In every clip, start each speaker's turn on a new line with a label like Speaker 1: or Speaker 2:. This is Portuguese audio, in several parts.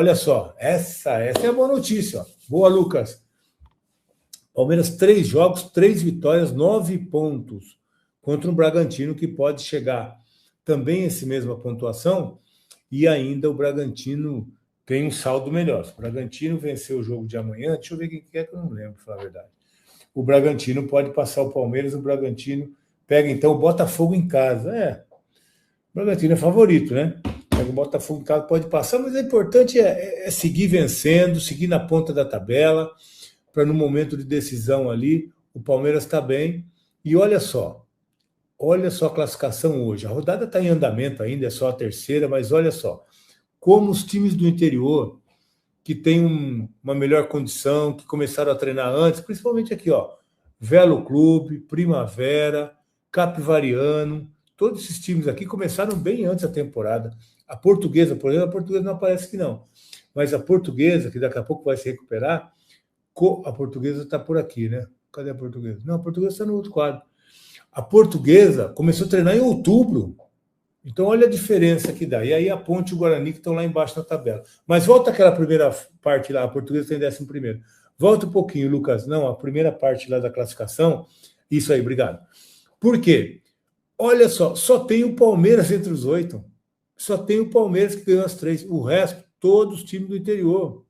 Speaker 1: Olha só, essa é a boa notícia. Ó. Boa, Lucas. Palmeiras, 3 jogos, 3 vitórias, 9 pontos contra um Bragantino que pode chegar também essa mesma pontuação e ainda o Bragantino tem um saldo melhor. Se o Bragantino venceu o jogo de amanhã, deixa eu ver quem é que eu não lembro, para falar a verdade. O Bragantino pode passar o Palmeiras, o Bragantino pega então o Botafogo em casa. O Bragantino é favorito, né? Pega o Botafogo em casa, pode passar, mas o importante é seguir vencendo, seguir na ponta da tabela, para no momento de decisão ali, o Palmeiras está bem. E olha só a classificação hoje. A rodada está em andamento ainda, é só a terceira, mas olha só, como os times do interior, que têm uma melhor condição, que começaram a treinar antes, principalmente aqui, ó, Velo Clube, Primavera, Capivariano, todos esses times aqui começaram bem antes da temporada. A Portuguesa, por exemplo, a Portuguesa não aparece que não, mas a Portuguesa, que daqui a pouco vai se recuperar, a Portuguesa está por aqui, né? Cadê a Portuguesa? Não, a Portuguesa está no outro quadro. A Portuguesa começou a treinar em outubro. Então, olha a diferença que dá. E aí a Ponte e o Guarani que estão lá embaixo na tabela. Mas volta aquela primeira parte lá, a Portuguesa tem 11º. Volta um pouquinho, Lucas. Não, a primeira parte lá da classificação. Isso aí, obrigado. Por quê? Olha só tem o Palmeiras entre os 8. Só tem o Palmeiras que ganhou as 3. O resto, todos os times do interior.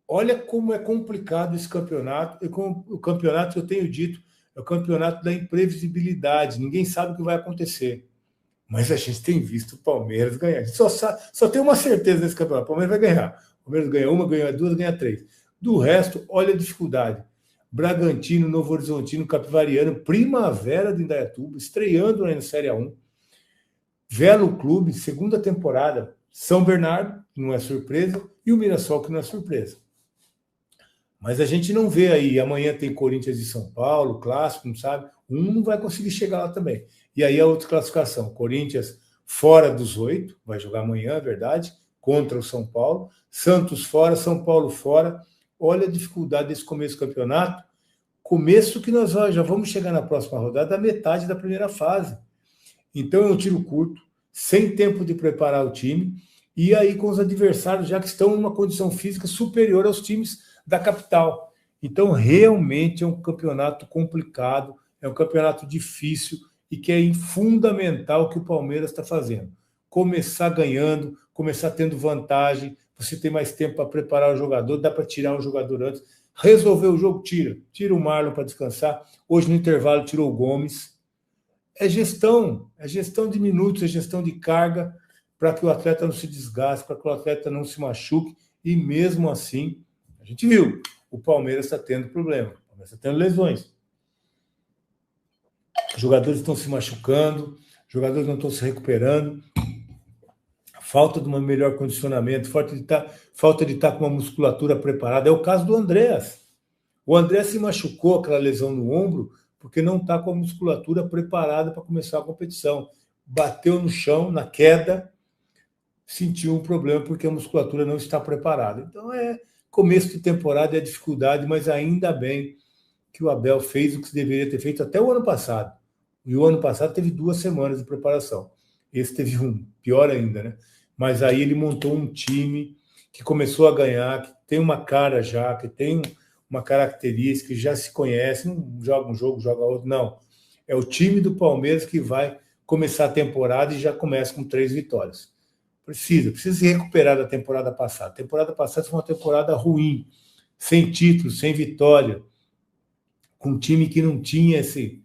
Speaker 1: Olha como é complicado esse campeonato. O campeonato que eu tenho dito é o campeonato da imprevisibilidade. Ninguém sabe o que vai acontecer. Mas a gente tem visto o Palmeiras ganhar. A gente só tem uma certeza nesse campeonato. O Palmeiras vai ganhar. O Palmeiras ganha uma, ganha 2, ganha 3. Do resto, olha a dificuldade. Bragantino, Novo Horizontino, Capivariano, Primavera de Indaiatuba, estreando na Série A1. Velo Clube, segunda temporada. São Bernardo, que não é surpresa, e o Mirassol, que não é surpresa. Mas a gente não vê aí. Amanhã tem Corinthians e São Paulo, clássico, não sabe? Um não vai conseguir chegar lá também. E aí a outra classificação. Corinthians fora dos 8, vai jogar amanhã, é verdade, contra o São Paulo. Santos fora, São Paulo fora. Olha a dificuldade desse começo do campeonato. Começo que nós já vamos chegar na próxima rodada, a metade da primeira fase. Então é um tiro curto, sem tempo de preparar o time, e aí com os adversários já que estão em uma condição física superior aos times da capital. Então, realmente é um campeonato complicado, é um campeonato difícil e que é fundamental o que o Palmeiras está fazendo. Começar ganhando, começar tendo vantagem, você tem mais tempo para preparar o jogador, dá para tirar um jogador antes. Resolver o jogo, tira o Marlon para descansar. Hoje, no intervalo, tirou o Gomes. É gestão de minutos, é gestão de carga para que o atleta não se desgaste, para que o atleta não se machuque, e mesmo assim, a gente viu, o Palmeiras está tendo problema, o Palmeiras está tendo lesões. Os jogadores estão se machucando, os jogadores não estão se recuperando, falta de um melhor condicionamento, falta de estar com uma musculatura preparada. É o caso do Andréas. O Andréas se machucou, aquela lesão no ombro, porque não está com a musculatura preparada para começar a competição. Bateu no chão, na queda, sentiu um problema porque a musculatura não está preparada. Então, começo de temporada é dificuldade, mas ainda bem que o Abel fez o que deveria ter feito até o ano passado. E o ano passado teve 2 semanas de preparação. Esse teve um, pior ainda, né? Mas aí ele montou um time que começou a ganhar, que tem uma cara já, que tem uma característica, que já se conhece, não joga um jogo, joga outro, não. É o time do Palmeiras que vai começar a temporada e já começa com 3 vitórias. Precisa se recuperar da temporada passada. A temporada passada foi uma temporada ruim, sem título, sem vitória, com um time que não tinha esse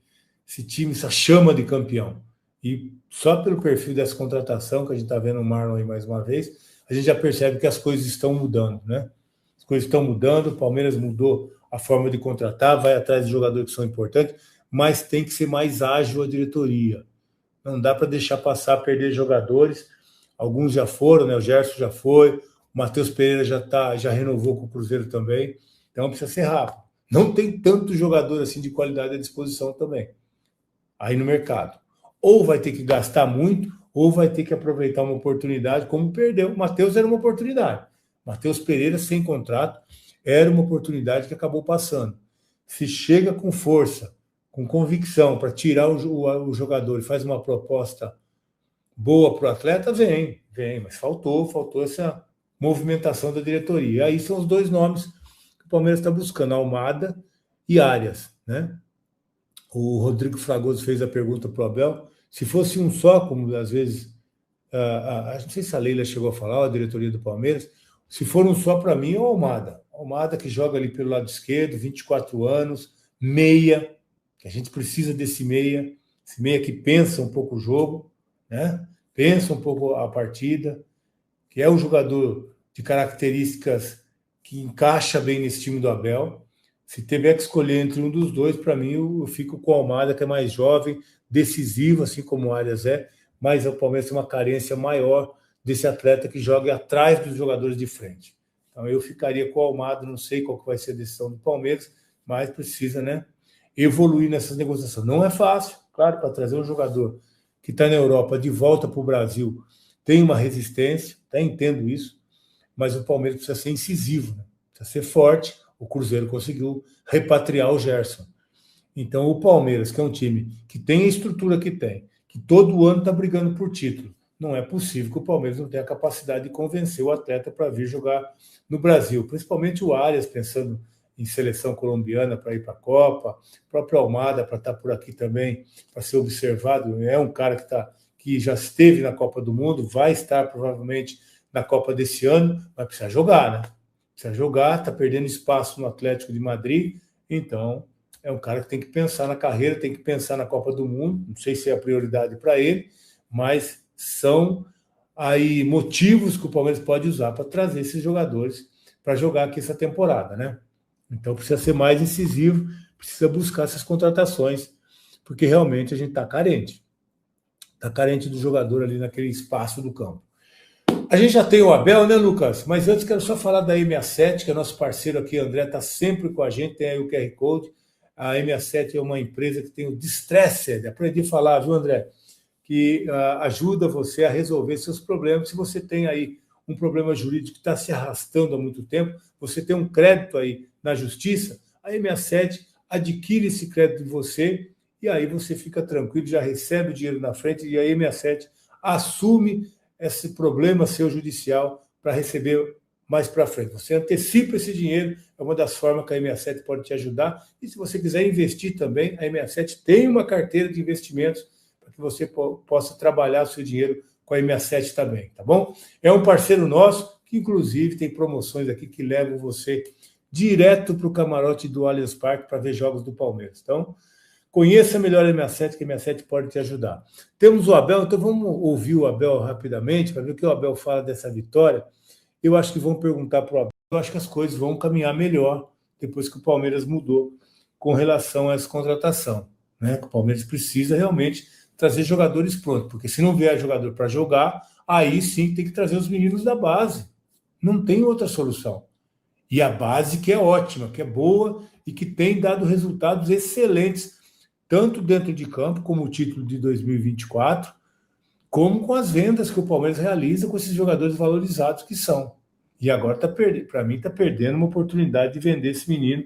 Speaker 1: time, essa chama de campeão. E só pelo perfil dessa contratação, que a gente está vendo o Marlon aí mais uma vez, a gente já percebe que as coisas estão mudando, né? As coisas estão mudando, o Palmeiras mudou a forma de contratar, vai atrás de jogadores que são importantes, mas tem que ser mais ágil a diretoria. Não dá para deixar passar, perder jogadores. Alguns já foram, né? O Gerson já foi, o Matheus Pereira já renovou com o Cruzeiro também. Então precisa ser rápido. Não tem tanto jogador assim de qualidade à disposição também. Aí no mercado. Ou vai ter que gastar muito, ou vai ter que aproveitar uma oportunidade, como perdeu. O Matheus era uma oportunidade. Matheus Pereira, sem contrato, era uma oportunidade que acabou passando. Se chega com força, com convicção, para tirar o jogador e faz uma proposta boa para o atleta, vem, mas faltou essa movimentação da diretoria. E aí são os dois nomes que o Palmeiras está buscando, Almada e Arias, né? O Rodrigo Fragoso fez a pergunta para o Abel, se fosse um só, como às vezes, não sei se a Leila chegou a falar, a diretoria do Palmeiras, se for um só para mim é o Almada. Almada que joga ali pelo lado esquerdo, 24 anos, meia, que a gente precisa desse meia, esse meia que pensa um pouco o jogo, né? Pensa um pouco a partida, que é um jogador de características que encaixa bem nesse time do Abel. Se tiver que escolher entre um dos dois, para mim, eu fico com o Almada, que é mais jovem, decisivo, assim como o Arias é, mas o Palmeiras tem uma carência maior desse atleta que joga atrás dos jogadores de frente. Então, eu ficaria com o Almada, não sei qual que vai ser a decisão do Palmeiras, mas precisa, né, evoluir nessas negociações. Não é fácil, claro, para trazer um jogador que está na Europa de volta para o Brasil, tem uma resistência, até entendo isso, mas o Palmeiras precisa ser incisivo, né? Precisa ser forte. O Cruzeiro conseguiu repatriar o Gerson. Então, o Palmeiras, que é um time que tem a estrutura que tem, que todo ano está brigando por título, não é possível que o Palmeiras não tenha a capacidade de convencer o atleta para vir jogar no Brasil, principalmente o Arias, pensando em seleção colombiana para ir para a Copa, o próprio Almada para estar por aqui também, para ser observado, é um cara que já esteve na Copa do Mundo, vai estar provavelmente na Copa desse ano, mas precisa jogar, né? Precisa jogar, está perdendo espaço no Atlético de Madrid, então é um cara que tem que pensar na carreira, tem que pensar na Copa do Mundo, não sei se é a prioridade para ele, mas são aí motivos que o Palmeiras pode usar para trazer esses jogadores para jogar aqui essa temporada, né? Então precisa ser mais incisivo, precisa buscar essas contratações, porque realmente a gente está carente. Está carente do jogador ali naquele espaço do campo. A gente já tem o Abel, né, Lucas? Mas antes quero só falar da M67, que é nosso parceiro aqui, André, está sempre com a gente, tem aí o QR Code. A M67 é uma empresa que tem o Distressed, aprendi a falar, viu, André? Que ajuda você a resolver seus problemas. Se você tem aí um problema jurídico que está se arrastando há muito tempo, você tem um crédito aí na justiça, a M67 adquire esse crédito de você e aí você fica tranquilo, já recebe o dinheiro na frente e a M67 assume esse problema seu judicial para receber mais para frente. Você antecipa esse dinheiro, é uma das formas que a M67 pode te ajudar. E se você quiser investir também, a M67 tem uma carteira de investimentos para que você possa trabalhar o seu dinheiro com a M67 também, tá bom? É um parceiro nosso que, inclusive, tem promoções aqui que levam você direto para o camarote do Allianz Parque para ver jogos do Palmeiras. Então, conheça melhor a M67, que a M67 pode te ajudar. Temos o Abel, então vamos ouvir o Abel rapidamente, para ver o que o Abel fala dessa vitória. Eu acho que vão perguntar para o Abel, eu acho que as coisas vão caminhar melhor depois que o Palmeiras mudou com relação a essa contratação, né? O Palmeiras precisa realmente trazer jogadores prontos, porque se não vier jogador para jogar, aí sim tem que trazer os meninos da base. Não tem outra solução. E a base que é ótima, que é boa e que tem dado resultados excelentes, tanto dentro de campo, como o título de 2024, como com as vendas que o Palmeiras realiza com esses jogadores valorizados que são. E agora, para mim, está perdendo uma oportunidade de vender esse menino,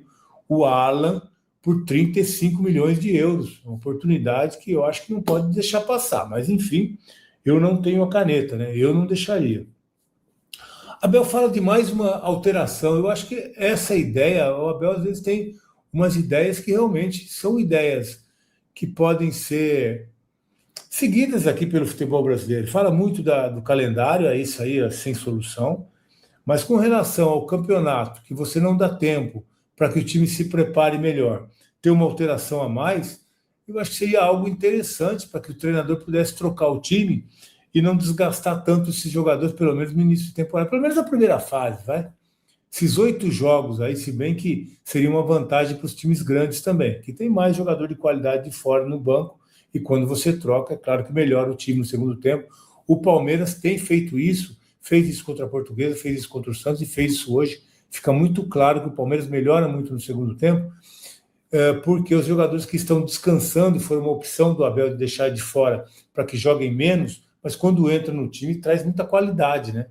Speaker 1: o Alan, por 35 milhões de euros. Uma oportunidade que eu acho que não pode deixar passar. Mas, enfim, eu não tenho a caneta, né? Eu não deixaria. Abel fala de mais uma alteração. Eu acho que essa ideia, o Abel às vezes tem umas ideias que realmente são ideias que podem ser seguidas aqui pelo futebol brasileiro. Ele fala muito do calendário, é isso aí, é sem solução. Mas com relação ao campeonato, que você não dá tempo para que o time se prepare melhor, ter uma alteração a mais, eu acho que seria algo interessante para que o treinador pudesse trocar o time e não desgastar tanto esses jogadores, pelo menos no início de temporada, pelo menos na primeira fase, vai? Esses 8 jogos aí, se bem que seria uma vantagem para os times grandes também, que tem mais jogador de qualidade de fora no banco, e quando você troca, é claro que melhora o time no segundo tempo. O Palmeiras tem feito isso, fez isso contra a Portuguesa, fez isso contra o Santos e fez isso hoje. Fica muito claro que o Palmeiras melhora muito no segundo tempo, porque os jogadores que estão descansando, foi uma opção do Abel de deixar de fora para que joguem menos, mas quando entra no time traz muita qualidade, né?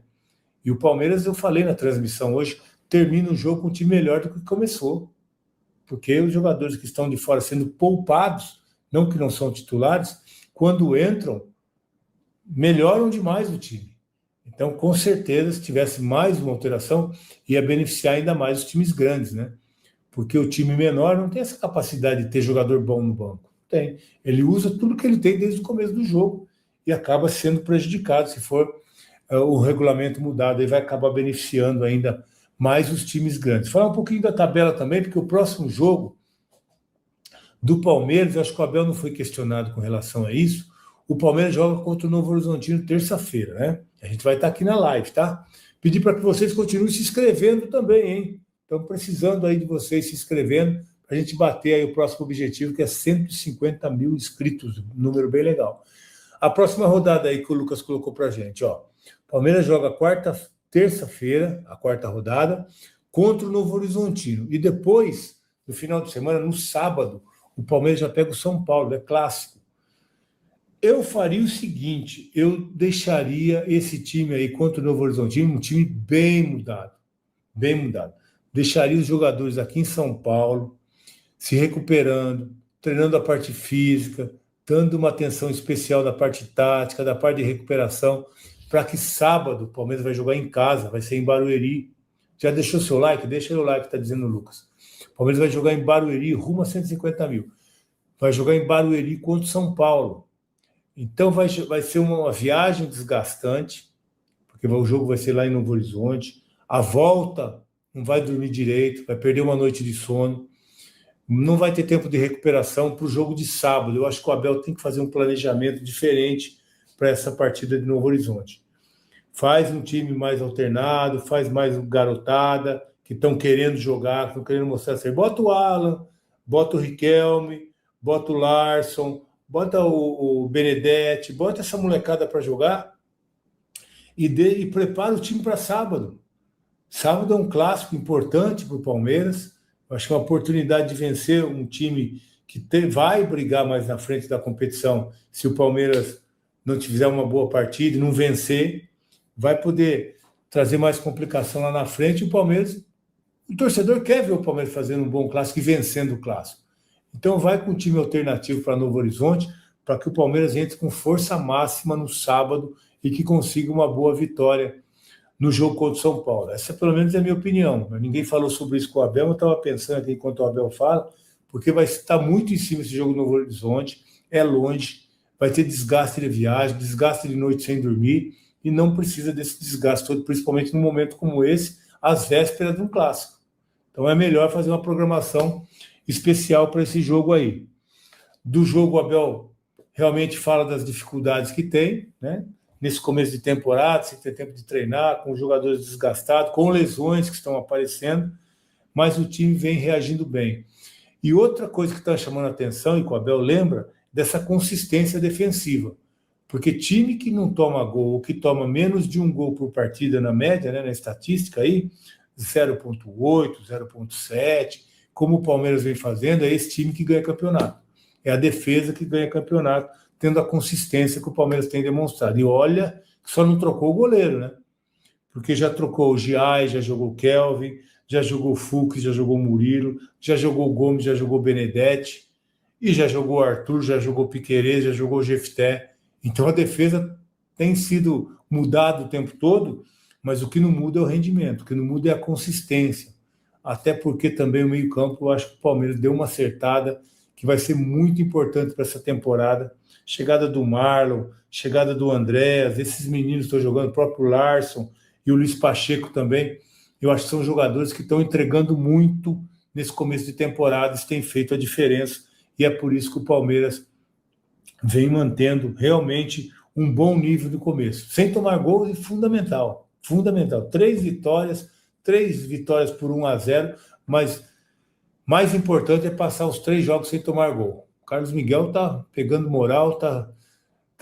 Speaker 1: E o Palmeiras, eu falei na transmissão hoje, termina o jogo com um time melhor do que começou, porque os jogadores que estão de fora sendo poupados, não que não são titulares, quando entram, melhoram demais o time. Então, com certeza, se tivesse mais uma alteração, ia beneficiar ainda mais os times grandes, né? Porque o time menor não tem essa capacidade de ter jogador bom no banco. Tem. Ele usa tudo que ele tem desde o começo do jogo e acaba sendo prejudicado se for o regulamento mudado, e vai acabar beneficiando ainda mais os times grandes. Falar um pouquinho da tabela também, porque o próximo jogo do Palmeiras, eu acho que o Abel não foi questionado com relação a isso. O Palmeiras joga contra o Novo Horizontino terça-feira, né? A gente vai estar aqui na live, tá? Pedir para que vocês continuem se inscrevendo também, hein? Estamos precisando aí de vocês se inscrevendo para a gente bater aí o próximo objetivo, que é 150 mil inscritos, um número bem legal. A próxima rodada aí que o Lucas colocou para a gente, ó. Palmeiras joga terça-feira, a quarta rodada, contra o Novo Horizontino. E depois, no final de semana, no sábado, o Palmeiras já pega o São Paulo, é clássico. Eu faria o seguinte, eu deixaria esse time aí contra o Novo Horizontino um time bem mudado, bem mudado. Deixaria os jogadores aqui em São Paulo, se recuperando, treinando a parte física, dando uma atenção especial da parte tática, da parte de recuperação, para que sábado o Palmeiras vai jogar em casa, vai ser em Barueri. Já deixou seu like? Deixa aí o like, está dizendo o Lucas. O Palmeiras vai jogar em Barueri, rumo a 150 mil. Vai jogar em Barueri contra o São Paulo. Então vai ser uma viagem desgastante, porque o jogo vai ser lá em Novo Horizonte. A volta não vai dormir direito, vai perder uma noite de sono. Não vai ter tempo de recuperação para o jogo de sábado. Eu acho que o Abel tem que fazer um planejamento diferente para essa partida de Novo Horizonte. Faz um time mais alternado, faz mais garotada, que estão querendo jogar, que estão querendo mostrar ser. Bota o Alan, bota o Riquelme, bota o Larson, bota o Benedetti, bota essa molecada para jogar e prepara o time para sábado. Sábado é um clássico importante para o Palmeiras. Eu acho que é uma oportunidade de vencer um time que vai brigar mais na frente da competição. Se o Palmeiras não fizer uma boa partida e não vencer, vai poder trazer mais complicação lá na frente. O Palmeiras, o torcedor quer ver o Palmeiras fazendo um bom clássico e vencendo o clássico. Então vai com um time alternativo para Novo Horizonte, para que o Palmeiras entre com força máxima no sábado e que consiga uma boa vitória no jogo contra o São Paulo. Essa, pelo menos, é a minha opinião. Ninguém falou sobre isso com o Abel, eu estava pensando aqui enquanto o Abel fala, porque vai estar muito em cima esse jogo no Novo Horizonte, é longe, vai ter desgaste de viagem, desgaste de noite sem dormir, e não precisa desse desgaste todo, principalmente num momento como esse, às vésperas de um clássico. Então é melhor fazer uma programação especial para esse jogo aí. Do jogo, o Abel realmente fala das dificuldades que tem, né? Nesse começo de temporada, sem ter tempo de treinar, com jogadores desgastados, com lesões que estão aparecendo, mas o time vem reagindo bem. E outra coisa que está chamando a atenção, e que o Abel lembra, dessa consistência defensiva. Porque time que não toma gol, ou que toma menos de um gol por partida na média, né, na estatística aí, 0,8, 0,7, como o Palmeiras vem fazendo, é esse time que ganha campeonato. É a defesa que ganha campeonato, tendo a consistência que o Palmeiras tem demonstrado. E olha, só não trocou o goleiro, né? Porque já trocou o Giai, já jogou o Kelvin, já jogou o Fux, já jogou o Murilo, já jogou o Gomes, já jogou o Benedetti, e já jogou o Arthur, já jogou o Piquerez, já jogou o Jefté. Então a defesa tem sido mudada o tempo todo, mas o que não muda é o rendimento, o que não muda é a consistência. Até porque também o meio-campo, eu acho que o Palmeiras deu uma acertada que vai ser muito importante para essa temporada. Chegada do Marlon, chegada do Andréas, esses meninos estão jogando, o próprio Larson e o Luiz Pacheco também. Eu acho que são jogadores que estão entregando muito nesse começo de temporada, isso tem feito a diferença, e é por isso que o Palmeiras vem mantendo realmente um bom nível do começo. Sem tomar gol é fundamental, fundamental. 3 vitórias por 1-0, mas mais importante é passar os 3 jogos sem tomar gol. O Carlos Miguel está pegando moral, está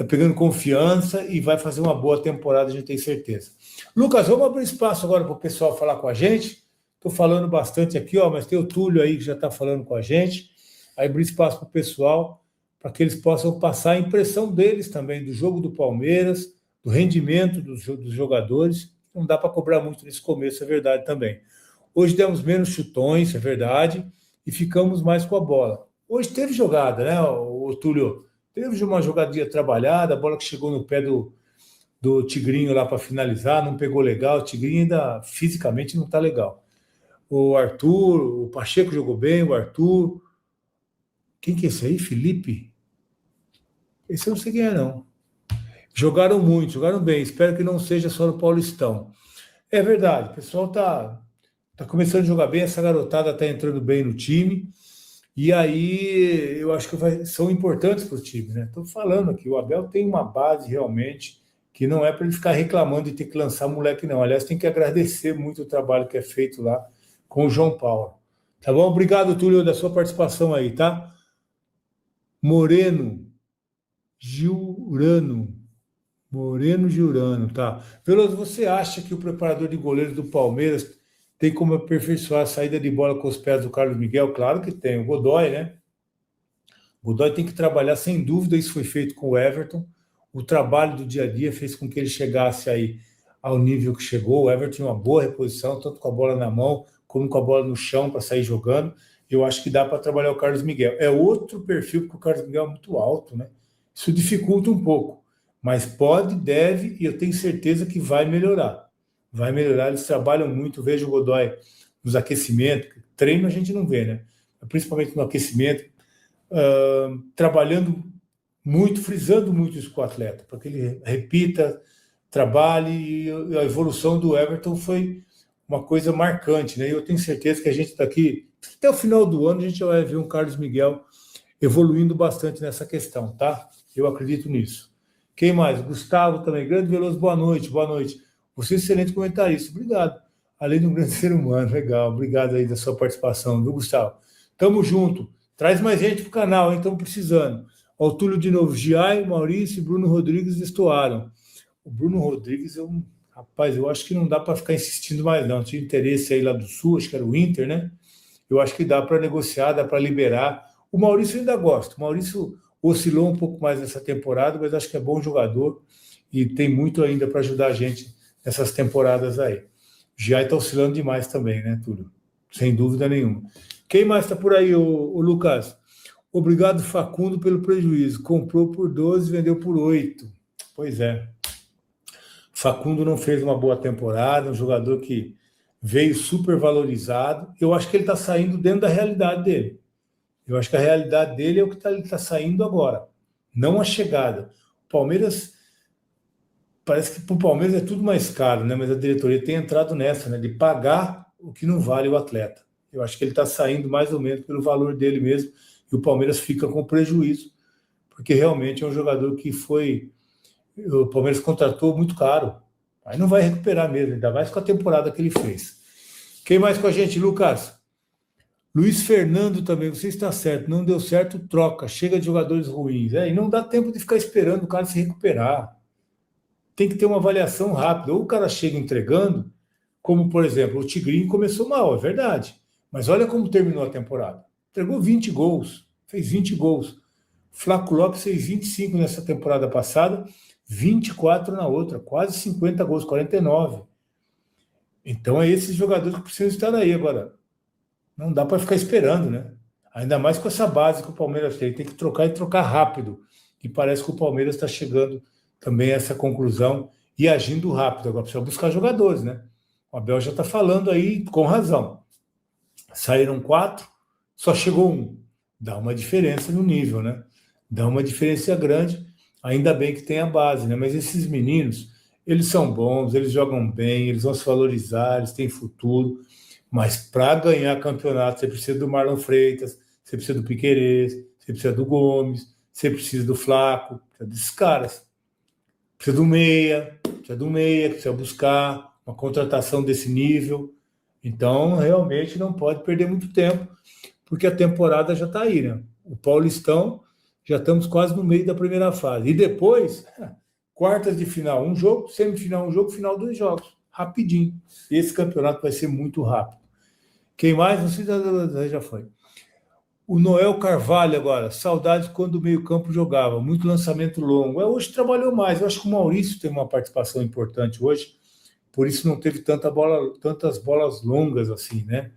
Speaker 1: pegando confiança e vai fazer uma boa temporada, a gente tem certeza. Lucas, vamos abrir espaço agora para o pessoal falar com a gente. Estou falando bastante aqui, ó, mas tem o Túlio aí que já está falando com a gente. Aí abrir espaço para o pessoal, para que eles possam passar a impressão deles também do jogo do Palmeiras, do rendimento dos jogadores. Não dá para cobrar muito nesse começo, é verdade também. Hoje demos menos chutões, é verdade, e ficamos mais com a bola. Hoje teve jogada, né, o Túlio? Teve uma jogadinha trabalhada, a bola que chegou no pé do do Tigrinho lá para finalizar, não pegou legal. O Tigrinho ainda fisicamente não está legal. O Arthur, o Pacheco jogou bem, o Arthur. Quem que é esse aí? Felipe? Esse eu não sei quem é, não. Jogaram muito, jogaram bem. Espero que não seja só no Paulistão. É verdade, o pessoal tá começando a jogar bem, essa garotada está entrando bem no time. E aí eu acho que são importantes para o time, né? Estou falando aqui, o Abel tem uma base realmente que não é para ele ficar reclamando de ter que lançar moleque, não. Aliás, tem que agradecer muito o trabalho que é feito lá com o João Paulo. Tá bom? Obrigado, Túlio, da sua participação aí, tá? Moreno Giurano, tá? Veloso, você acha que o preparador de goleiro do Palmeiras tem como aperfeiçoar a saída de bola com os pés do Carlos Miguel? Claro que tem. O Godoy, né? O Godoy tem que trabalhar, sem dúvida, isso foi feito com o Everton. O trabalho do dia a dia fez com que ele chegasse aí ao nível que chegou. O Everton tinha uma boa reposição, tanto com a bola na mão, como com a bola no chão para sair jogando. Eu acho que dá para trabalhar o Carlos Miguel. É outro perfil, porque o Carlos Miguel é muito alto, né? Isso dificulta um pouco. Mas pode, deve, e eu tenho certeza que vai melhorar. Vai melhorar, eles trabalham muito. Vejo o Godoy nos aquecimentos. Treino a gente não vê, né? Principalmente no aquecimento. Trabalhando muito, frisando muito isso com o atleta, para que ele repita, trabalhe, e a evolução do Everton foi uma coisa marcante, né? E eu tenho certeza que a gente daqui, até o final do ano, a gente vai ver um Carlos Miguel evoluindo bastante nessa questão, tá? Eu acredito nisso. Quem mais? Gustavo também, grande Veloso, boa noite. Você é excelente comentarista, obrigado. Além de um grande ser humano, legal, obrigado aí da sua participação, viu, Gustavo? Tamo junto. Traz mais gente pro canal, hein? Estamos precisando. Ó, o Túlio de novo. Giai, Maurício e Bruno Rodrigues destoaram. O Bruno Rodrigues, rapaz, eu acho que não dá para ficar insistindo mais, não. Tinha interesse aí lá do Sul, acho que era o Inter, né? Eu acho que dá para negociar, dá para liberar. O Maurício eu ainda gosto. O Maurício oscilou um pouco mais nessa temporada, mas acho que é bom jogador e tem muito ainda para ajudar a gente nessas temporadas aí. O Giai está oscilando demais também, né, Túlio? Sem dúvida nenhuma. Quem mais está por aí, o Lucas? Obrigado, Facundo, pelo prejuízo. Comprou por 12, vendeu por 8. Pois é. Facundo não fez uma boa temporada, um jogador que veio super valorizado. Eu acho que ele está saindo dentro da realidade dele. Eu acho que a realidade dele é o que ele está saindo agora, não a chegada. O Palmeiras, parece que para o Palmeiras é tudo mais caro, né? Mas a diretoria tem entrado nessa, né? De pagar o que não vale o atleta. Eu acho que ele está saindo mais ou menos pelo valor dele mesmo, e o Palmeiras fica com prejuízo, porque realmente é um jogador que o Palmeiras contratou muito caro. Aí não vai recuperar mesmo, ainda mais com a temporada que ele fez. Quem mais com a gente, Lucas? Luiz Fernando também, você está certo, não deu certo, troca, chega de jogadores ruins. E não dá tempo de ficar esperando o cara se recuperar. Tem que ter uma avaliação rápida. Ou o cara chega entregando, como, por exemplo, o Tigrinho começou mal, é verdade. Mas olha como terminou a temporada. Entregou 20 gols, fez 20 gols. Flaco Lopes fez 25 nessa temporada passada, 24 na outra, quase 50 gols, 49. Então é esses jogadores que precisam estar aí agora. Não dá para ficar esperando, né? Ainda mais com essa base que o Palmeiras tem. Tem que trocar e trocar rápido. E parece que o Palmeiras está chegando também a essa conclusão e agindo rápido. Agora precisa buscar jogadores, né? O Abel já está falando aí com razão. Saíram 4, só chegou 1. Dá uma diferença no nível, né? Dá uma diferença grande. Ainda bem que tem a base, né? Mas esses meninos, eles são bons, eles jogam bem, eles vão se valorizar, eles têm futuro. Mas para ganhar campeonato, você precisa do Marlon Freitas, você precisa do Piquerez, você precisa do Gomes, você precisa do Flaco, precisa desses caras. Precisa do meia, precisa buscar uma contratação desse nível. Então, realmente não pode perder muito tempo, porque a temporada já está aí, né? O Paulistão, já estamos quase no meio da primeira fase. E depois, quartas de final, um jogo, semifinal, um jogo, final, 2 jogos. Rapidinho. Esse campeonato vai ser muito rápido. Quem mais? Não sei se já foi. O Noel Carvalho agora. Saudades quando o meio-campo jogava. Muito lançamento longo. Hoje trabalhou mais. Eu acho que o Maurício tem uma participação importante hoje. Por isso não teve tantas bolas longas assim, né?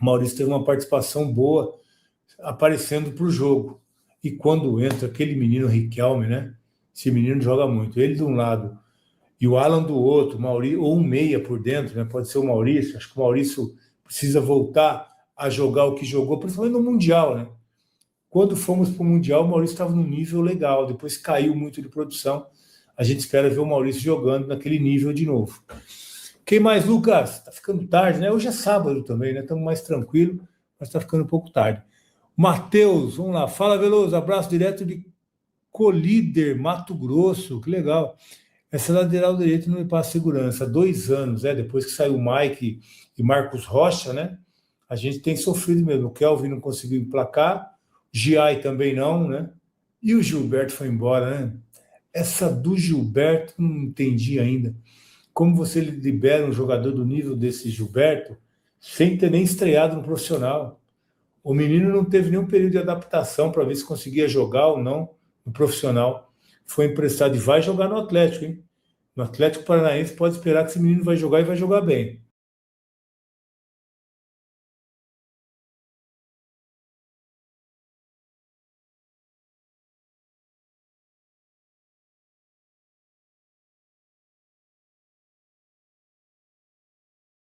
Speaker 1: O Maurício teve uma participação boa aparecendo para o jogo. E quando entra aquele menino Riquelme, né? Esse menino joga muito. Ele de um lado e o Alan do outro, Maurício, ou um meia por dentro, né? Pode ser o Maurício. Acho que o Maurício precisa voltar a jogar o que jogou, principalmente no Mundial, né? Quando fomos para o Mundial, o Maurício estava num nível legal, depois caiu muito de produção. A gente espera ver o Maurício jogando naquele nível de novo. Quem mais, Lucas? Tá ficando tarde, né? Hoje é sábado também, né? Estamos mais tranquilos, mas está ficando um pouco tarde. Matheus, vamos lá. Fala, Veloso. Abraço direto de Colíder, Mato Grosso. Que legal. Essa lateral direita não me passa segurança. 2 anos, né? Depois que saiu o Mike e Marcos Rocha, né? A gente tem sofrido mesmo. O Kelvin não conseguiu emplacar, Giai também não, né? E o Gilberto foi embora, né? Essa do Gilberto, não entendi ainda. Como você libera um jogador do nível desse Gilberto sem ter nem estreado no profissional? O menino não teve nenhum período de adaptação para ver se conseguia jogar ou não no profissional. Foi emprestado e vai jogar no Atlético, hein? No Atlético Paranaense pode esperar que esse menino vai jogar e vai jogar bem.